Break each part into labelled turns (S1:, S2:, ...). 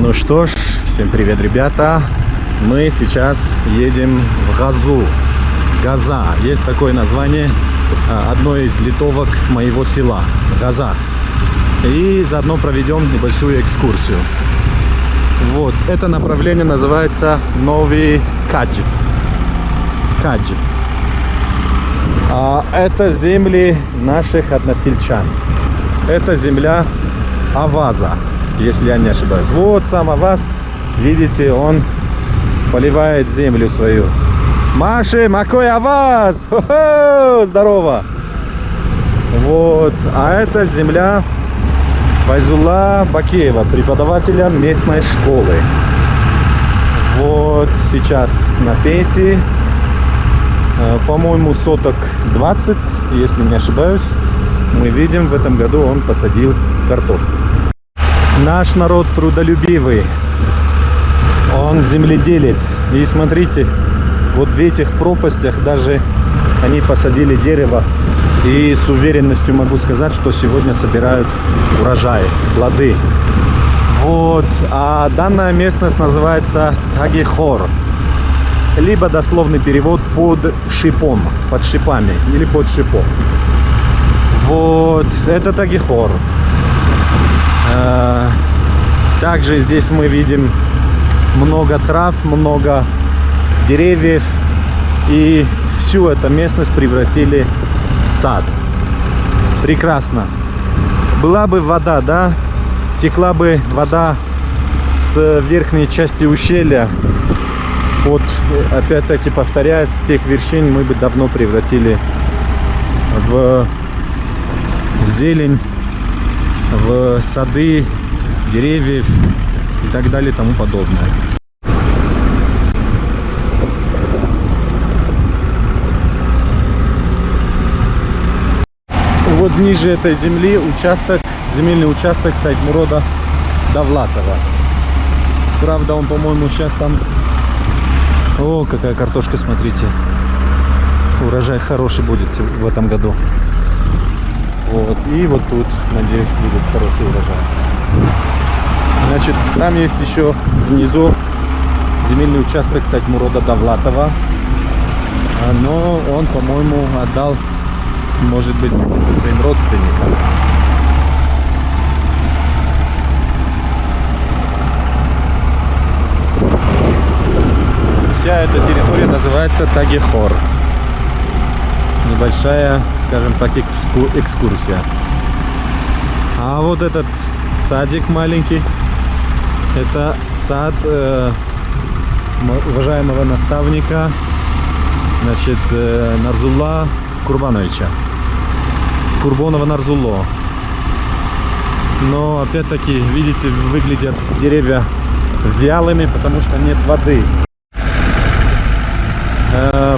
S1: Ну что ж, всем привет, ребята. Мы сейчас едем в Газу. Газа. Есть такое название одной из литовок моего села. Газа. И заодно проведем небольшую экскурсию. Вот. Это направление называется Новый Кадж. Кадж. Это земли наших односельчан. Это земля Аваза, если я не ошибаюсь. Вот сам Аваз, видите, он поливает землю свою. Маши, макой Аваз! Хо-хо! Здорово! Вот, а это земля Файзулла Бакеева, преподавателя местной школы. Вот сейчас на пенсии, по-моему, соток 20, если не ошибаюсь. Мы видим, в этом году он посадил картошку. Наш народ трудолюбивый, он земледелец. И смотрите, вот в этих пропастях даже они посадили дерево. И с уверенностью могу сказать, что сегодня собирают урожай, плоды. Вот, а данная местность называется Тагихор. Либо дословный перевод под шипом, под шипами или под шипом. Вот, это Тагихор. Также здесь мы видим много трав, много деревьев. И всю эту местность превратили в сад. Прекрасно. Была бы вода, да, текла бы вода с верхней части ущелья. Вот, опять-таки повторяясь, с тех вершин мы бы давно превратили в зелень, в сады, деревьев и так далее и тому подобное. Вот ниже этой земли участок, земельный участок Сайтмурода Давлатова. Правда, он, по-моему, сейчас там... О, какая картошка, смотрите. Урожай хороший будет в этом году. Вот. И вот тут, надеюсь, будет хороший урожай. Значит, там есть еще внизу земельный участок Сайтмурода Давлатова. Но он, по-моему, отдал, может быть, своим родственникам. Вся эта территория называется Тагихор. Небольшая, скажем так, экскурсия. А вот этот садик маленький, это сад уважаемого наставника, значит, Нарзулла Курбановича. Курбонова Нарзулло. Но опять-таки, видите, выглядят деревья вялыми, потому что нет воды.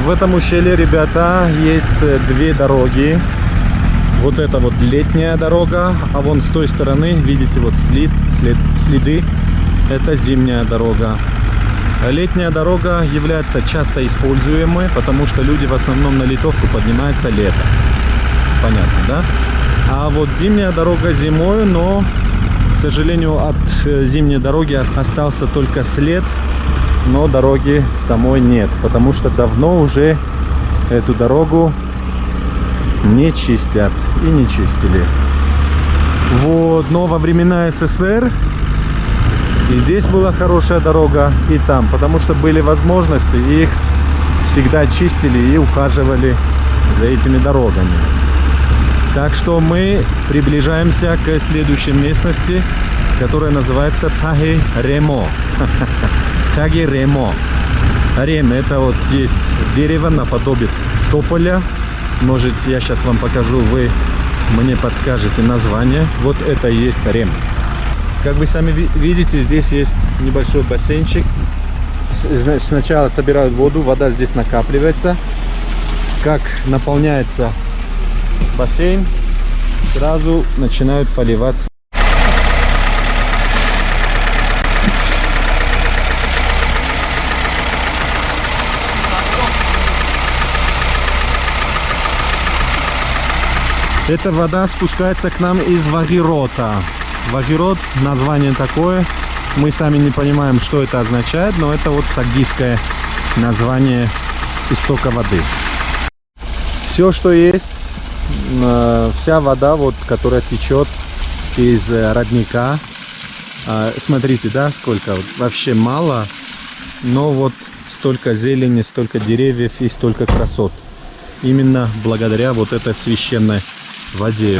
S1: В этом ущелье, ребята, есть две дороги. Вот это вот летняя дорога, а вон с той стороны, видите, вот следы. Это зимняя дорога. Летняя дорога является часто используемой, потому что люди в основном на литовку поднимаются летом. Понятно, да? А вот зимняя дорога зимой, но, к сожалению, от зимней дороги остался только след. Но дороги самой нет, потому что давно уже эту дорогу не чистят и не чистили. Вот, но во времена СССР и здесь была хорошая дорога, и там, потому что были возможности, и их всегда чистили и ухаживали за этими дорогами. Так что мы приближаемся к следующей местности, которая называется Таги-Ремо. Таги-Ремо. Рем — это вот есть дерево наподобие тополя. Может, я сейчас вам покажу, вы мне подскажете название. Вот это и есть Рем. Как вы сами видите, здесь есть небольшой бассейнчик. Значит, сначала собирают воду, вода здесь накапливается. Как наполняется бассейн, сразу начинают поливаться. Эта вода спускается к нам из Вагирота. Вагирот, название такое. Мы сами не понимаем, что это означает, но это вот сагдийское название истока воды. Все, что есть, вся вода, вот, которая течет из родника. Смотрите, да, сколько, вот, вообще мало, но вот столько зелени, столько деревьев и столько красот. Именно благодаря вот этой священной воде.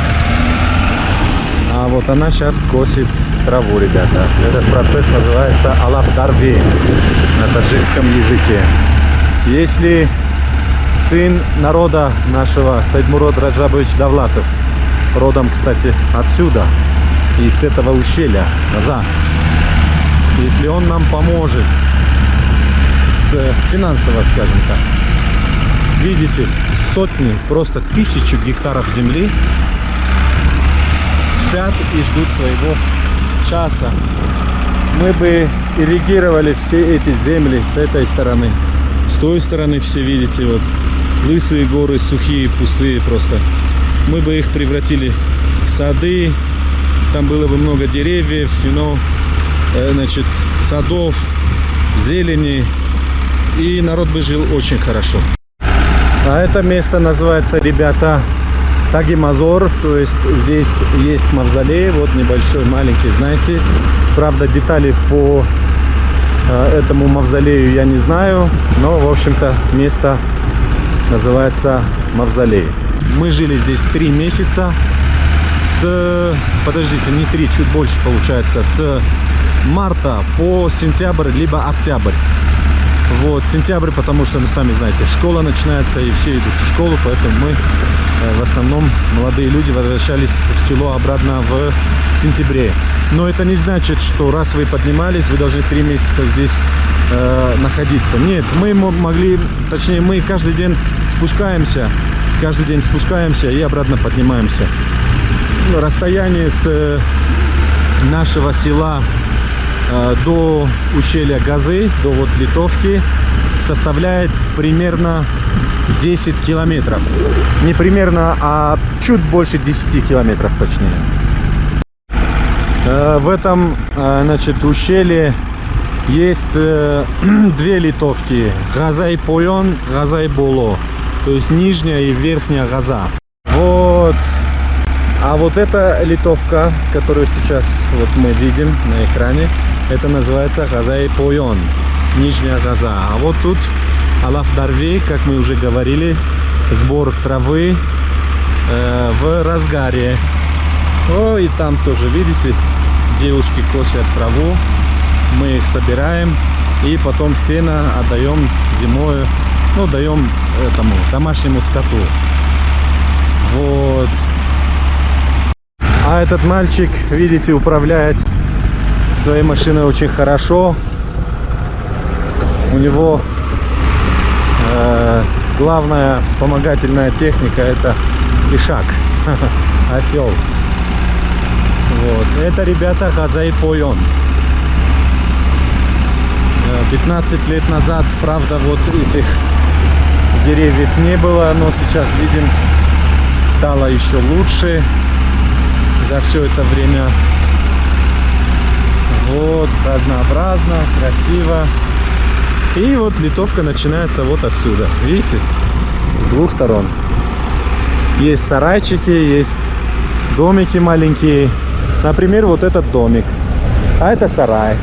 S1: А вот она сейчас косит траву, ребята. Этот процесс называется алаф-дарви на таджикском языке. Если сын народа нашего Сайдмурод Раджабович Давлатов, родом, кстати, отсюда, из этого ущелья, Газа, если он нам поможет финансово, скажем так, видите, сотни, просто 1000 гектаров земли спят и ждут своего часа. Мы бы ирригировали все эти земли с этой стороны. С той стороны все, видите, вот лысые горы, сухие, пустые просто. Мы бы их превратили в сады. Там было бы много деревьев, значит, садов, зелени. И народ бы жил очень хорошо. А это место называется, ребята, Таги-Мазор. То есть здесь есть мавзолей, вот небольшой, маленький, знаете. Правда, детали по этому мавзолею я не знаю. Но, в общем-то, место называется мавзолей. Мы жили здесь 3 месяца. Подождите, не 3, чуть больше получается. С марта по сентябрь, либо октябрь. Вот, сентябрь, потому что, сами знаете, школа начинается и все идут в школу, поэтому мы, в основном, молодые люди возвращались в село обратно в сентябре. Но это не значит, что раз вы поднимались, вы должны 3 месяца здесь находиться. Нет, мы могли, точнее, мы каждый день спускаемся и обратно поднимаемся. Расстояние с нашего села до ущелья Газы, до вот Литовки, составляет примерно 10 километров. Не примерно, а чуть больше 10 километров точнее. В этом, значит, ущелье есть 2 литовки. Газа и Пойон, Газа и Боло. То есть нижняя и верхняя Газа. Вот. А вот эта литовка, которую сейчас вот мы видим на экране, это называется Газа и Пойон, нижняя Газа. А вот тут алаф-дарви, как мы уже говорили, сбор травы в разгаре. О, и там тоже, видите, девушки косят траву, мы их собираем и потом сено отдаем зимой, даем этому домашнему скоту. Вот. А этот мальчик, видите, управляет своей машиной очень хорошо. У него главная вспомогательная техника — это ишак, осел. Вот. Это, ребята, Газа и Пойон. 15 лет назад, правда, вот этих деревьев не было, но сейчас видим, стало еще лучше за все это время. Вот, разнообразно, красиво. И вот литовка начинается вот отсюда. Видите? С 2 сторон. Есть сарайчики, есть домики маленькие. Например, вот этот домик. А это сарай.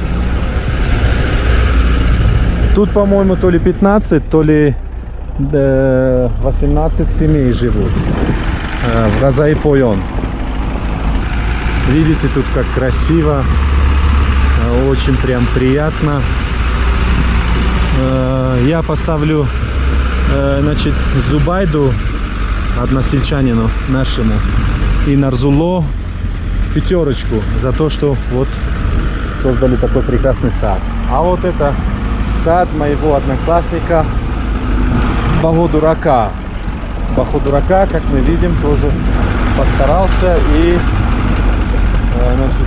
S1: Тут, по-моему, то ли 15, то ли 18 семей живут. В Газа и Пойон. Видите, тут как красиво. Очень прям приятно. Я поставлю, значит, Зубайду, односельчанину нашему, и Нарзуло 5 за то, что вот создали такой прекрасный сад. А вот это сад моего одноклассника Богодурака. Богодурака, как мы видим, тоже постарался и, значит,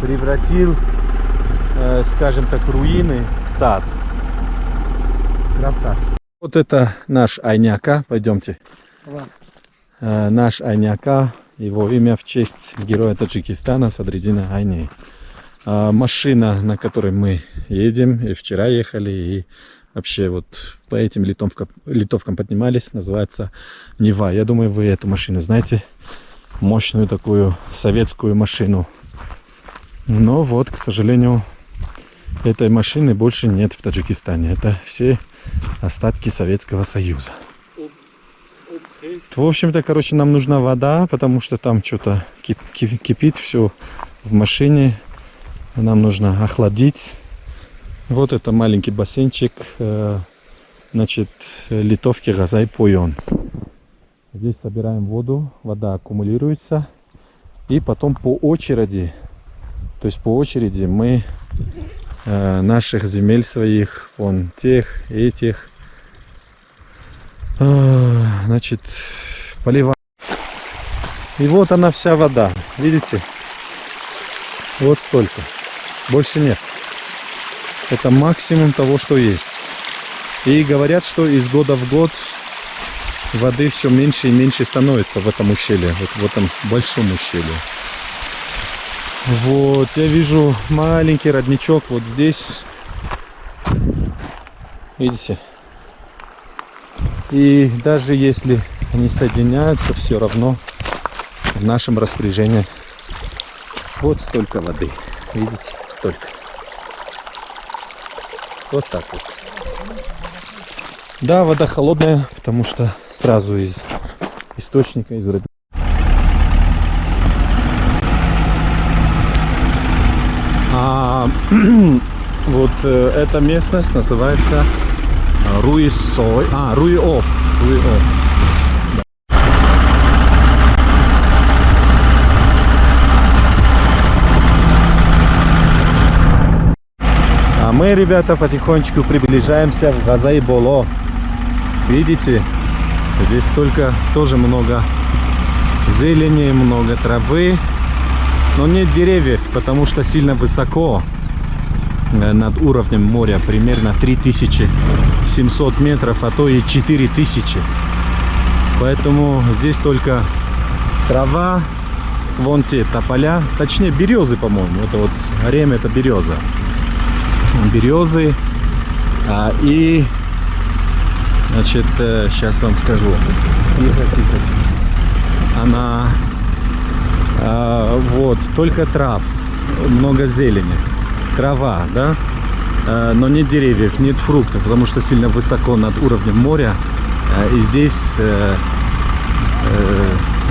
S1: превратил, скажем так, руины в сад. Красавчик. Вот это наш Айняка. Пойдемте. Наш Айняка. Его имя в честь героя Таджикистана Садриддина Айни. машина, на которой мы едем, и вчера ехали, и вообще вот по этим литовкам поднимались, называется Нева. Я думаю, вы эту машину знаете, мощную такую советскую машину. Но вот, к сожалению, этой машины больше нет в Таджикистане. Это все остатки Советского Союза. В общем-то, короче, нам нужна вода, потому что там что-то кипит все в машине. Нам нужно охладить. Вот это маленький бассейнчик, значит, литовки Газай-Пойон. Здесь собираем воду, вода аккумулируется. И потом по очереди, то есть по очереди мы наших земель своих, вон тех, этих, значит, поливаем. И вот она вся вода, видите? Вот столько, больше нет. Это максимум того, что есть. И говорят, что из года в год воды все меньше и меньше становится в этом ущелье, вот в этом большом ущелье. Вот, я вижу маленький родничок вот здесь. Видите? И даже если они соединяются, все равно в нашем распоряжении вот столько воды. Видите? Столько. Вот так вот. Да, вода холодная, потому что сразу из источника, из родника. Вот эта местность называется Руисой. Руио. А мы, ребята, потихонечку приближаемся в Газай-Боло. Видите, здесь только тоже много зелени, много травы, но нет деревьев, потому что сильно высоко над уровнем моря, примерно 3700 метров, а то и 4000. Поэтому здесь только трава, вон те тополя, точнее березы, по-моему. Это вот время, это береза. Березы. И, значит, сейчас вам скажу. Она, вот, только трав, много зелени. Трава, да, но нет деревьев, нет фруктов, потому что сильно высоко над уровнем моря, и здесь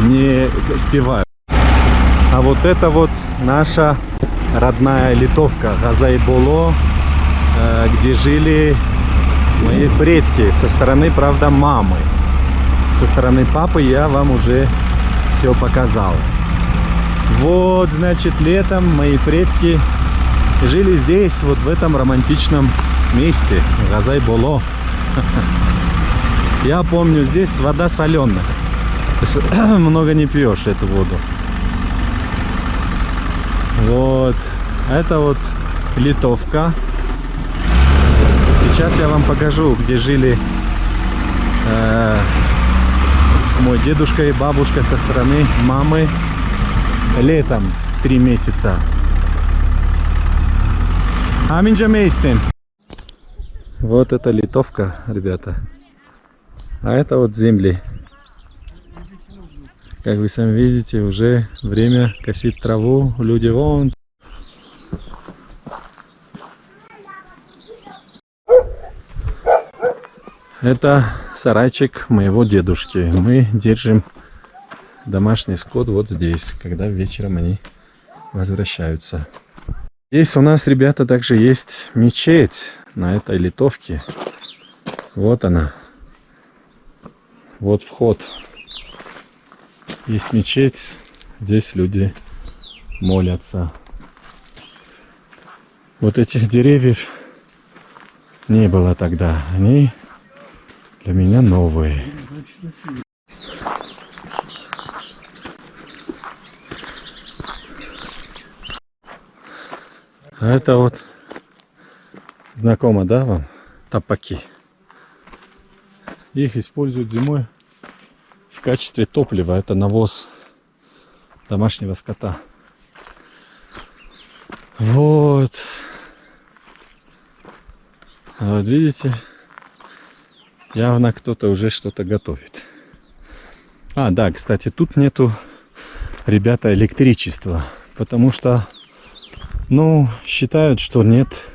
S1: не спевают. А вот это вот наша родная литовка Газай-Боло, где жили мои предки со стороны, правда, мамы. Со стороны папы я вам уже все показал. Вот, значит, летом мои предки жили здесь, вот в этом романтичном месте, Газай-Боло. Я помню, здесь вода соленая. Много не пьешь эту воду. Вот. Это вот литовка. Сейчас я вам покажу, где жили мой дедушка и бабушка со стороны мамы летом 3 месяца. Вот это литовка, ребята. А это вот земли. Как вы сами видите, уже время косить траву. Люди вон. Это сарайчик моего дедушки. Мы держим домашний скот вот здесь, когда вечером они возвращаются. Здесь у нас, ребята, также есть мечеть на этой литовке. Вот она. Вот вход. Есть мечеть. Здесь люди молятся. Вот этих деревьев не было тогда. Они для меня новые. А это вот знакомо, да, вам? Тапаки. Их используют зимой в качестве топлива. Это навоз домашнего скота. Вот. А вот видите, явно кто-то уже что-то готовит. А, да, кстати, тут нету, ребята, электричества, потому что, ну, считают, что нет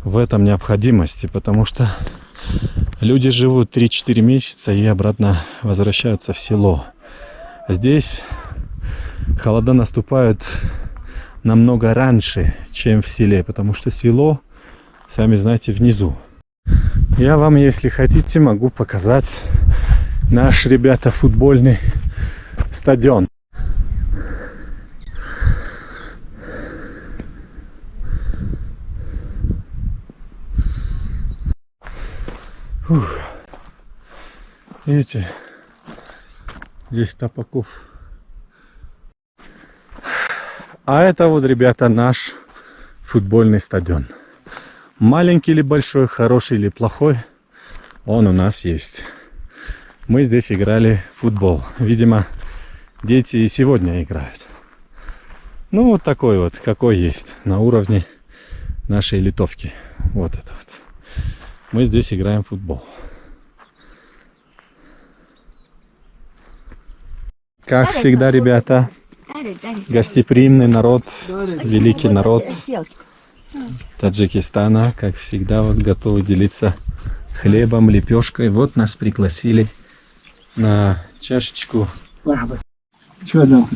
S1: в этом необходимости, потому что люди живут 3-4 месяца и обратно возвращаются в село. Здесь холода наступают намного раньше, чем в селе, потому что село, сами знаете, внизу. Я вам, если хотите, могу показать наш, ребята, футбольный стадион. Фух. Видите, здесь топаков. А это вот, ребята, наш футбольный стадион. Маленький или большой, хороший или плохой, он у нас есть. Мы здесь играли в футбол. Видимо, дети и сегодня играют. Ну, вот такой вот, какой есть, на уровне нашей литовки. Вот это вот. Мы здесь играем в футбол. Как всегда, ребята, гостеприимный народ, великий народ Таджикистана, как всегда, вот готовы делиться хлебом, лепешкой. Вот нас пригласили на чашечку. Чего там?